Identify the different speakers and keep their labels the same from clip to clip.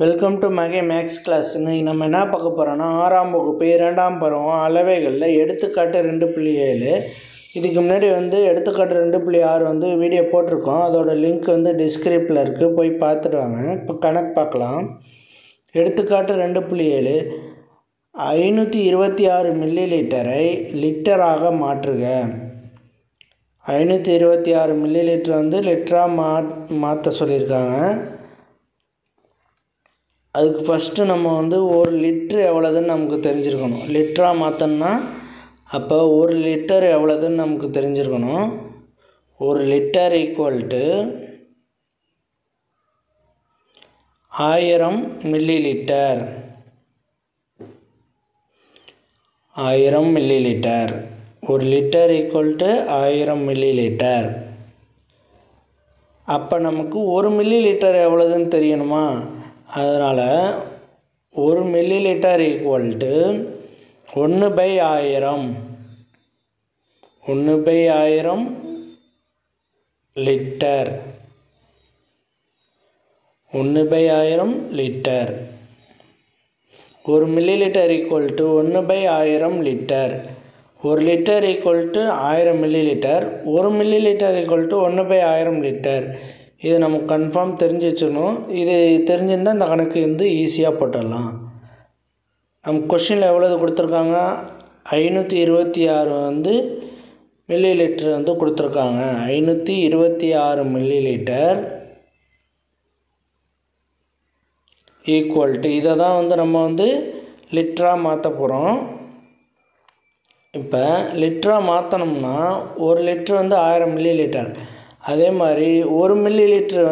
Speaker 1: Welcome to மகே maths class. இன்னைக்கு நம்ம என்ன பார்க்க போகிறோன்னா 6ஆம் வகுப்பு 2ஆம் பருவம் அளவைகளில் எடுத்துக்காட்டு 2.7. இதுக்கு முன்னாடி எடுத்துக்காட்டு 2.6 வீடியோ போட்டிருக்கோம். அதோட லிங்க் டிஸ்கிரிப்ஷனில் இருக்குது, போய் பார்த்துட்டு வாங்க. இப்போ கணக்கு பார்க்கலாம். எடுத்துக்காட்டு 2.7 526 மில்லி லிட்டரை லிட்டராக மாற்றுக. 526 மில்லி லிட்டர் லிட்டராக மாற்ற சொல்லியிருக்காங்க. அதுக்கு ஃபஸ்ட்டு நம்ம ஒரு லிட்ரு எவ்வளோதுன்னு நமக்கு தெரிஞ்சிருக்கணும். லிட்டராக மாற்றணும்னா அப்போ 1 லிட்டர் எவ்வளோதுன்னு நமக்கு தெரிஞ்சிருக்கணும். 1 litre equal to 1000 milli litre. 1000 milli litre. 1 litre equal to 1000 milli litre. அப்போ நமக்கு 1 மில்லி லிட்டர் எவ்வளோதுன்னு தெரியணுமா? அதனால் 1 milli litre equal to 1/1000. 1/1000 litre. 1/1000 litre. 1 milli litre equal to 1/1000 litre. 1 litre equal to 1000 milli litre. 1 milli litre equal to 1/1000 litre. இது நமக்கு confirm தெரிஞ்சு வச்சுக்கணும். இது தெரிஞ்சிருந்தால் இந்த கணக்கு ஈஸியாக போட்டுடலாம். நம்ம கொஷினில் எவ்வளவு கொடுத்துருக்காங்க? 526 மில்லி லிட்டர் கொடுத்துருக்காங்க. 526 மில்லி லிட்டர் ஈக்குவல் டு இதை தான் நம்ம லிட்டராக மாற்ற போகிறோம். இப்போ லிட்டராக மாற்றணும்னா 1 லிட்டர் 1000 மில்லி லிட்டர். அதே மாதிரி 1 மில்லி லிட்டர்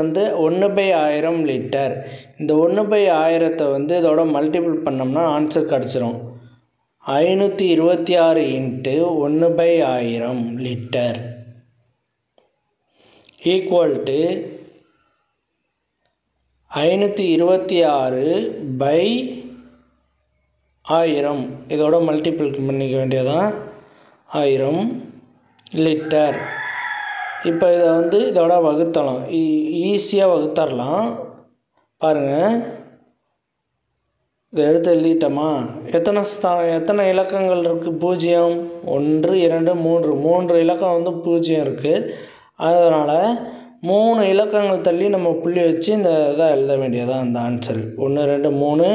Speaker 1: 1/1000 லிட்டர். இந்த 1/1000 இதோட மல்டிபிள் பண்ணோம்னா ஆன்சர் கிடச்சிரும். 526 இன்ட்டு 1/1000 லிட்டர் ஈக்குவல் டு 526/1000. இதோட மல்டிபிள் பண்ணிக்க வேண்டியதான் 1000 லிட்டர். இப்போ இதை இதோட வகுத்தலாம். ஈஸியாக வகுத்தரலாம். பாருங்கள், இதை எடுத்து எழுதிட்டோமா? எத்தனை இலக்கங்கள் இருக்குது? 0 1 2 3 3 இலக்கம் 0 இருக்குது. அதனால் 3 இலக்கங்கள் தள்ளி நம்ம புள்ளி வச்சு இந்த இதை எழுத வேண்டியதான் அந்த ஆன்சர். 1 2 3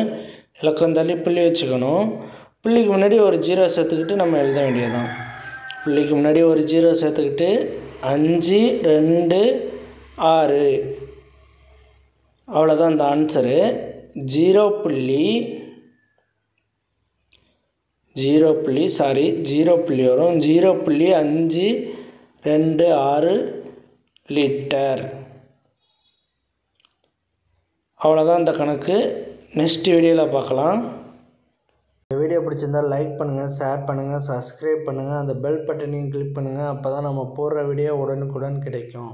Speaker 1: இலக்கம் தள்ளி புள்ளி வச்சுக்கணும். புள்ளிக்கு முன்னாடி ஒரு 0 சேர்த்துக்கிட்டு நம்ம எழுத வேண்டியதான். புள்ளிக்கு முன்னாடி ஒரு 0 சேர்த்துக்கிட்டு 5 2 6 அவ்வளோதான் அந்த ஆன்சரு. 0 புள்ளி வரும். 0.526 லிட்டர். அவ்வளோதான் இந்த கணக்கு. நெக்ஸ்ட் வீடியோவில் பார்க்கலாம். இந்த வீடியோ பிடிச்சிருந்தால் லைக் பண்ணுங்கள், ஷேர் பண்ணுங்கள், சப்ஸ்கிரைப் பண்ணுங்கள், அந்த பெல் பட்டனையும் கிளிக் பண்ணுங்கள். அப்போ தான் நம்ம போடுற வீடியோ உடனுக்குடன் கிடைக்கும்.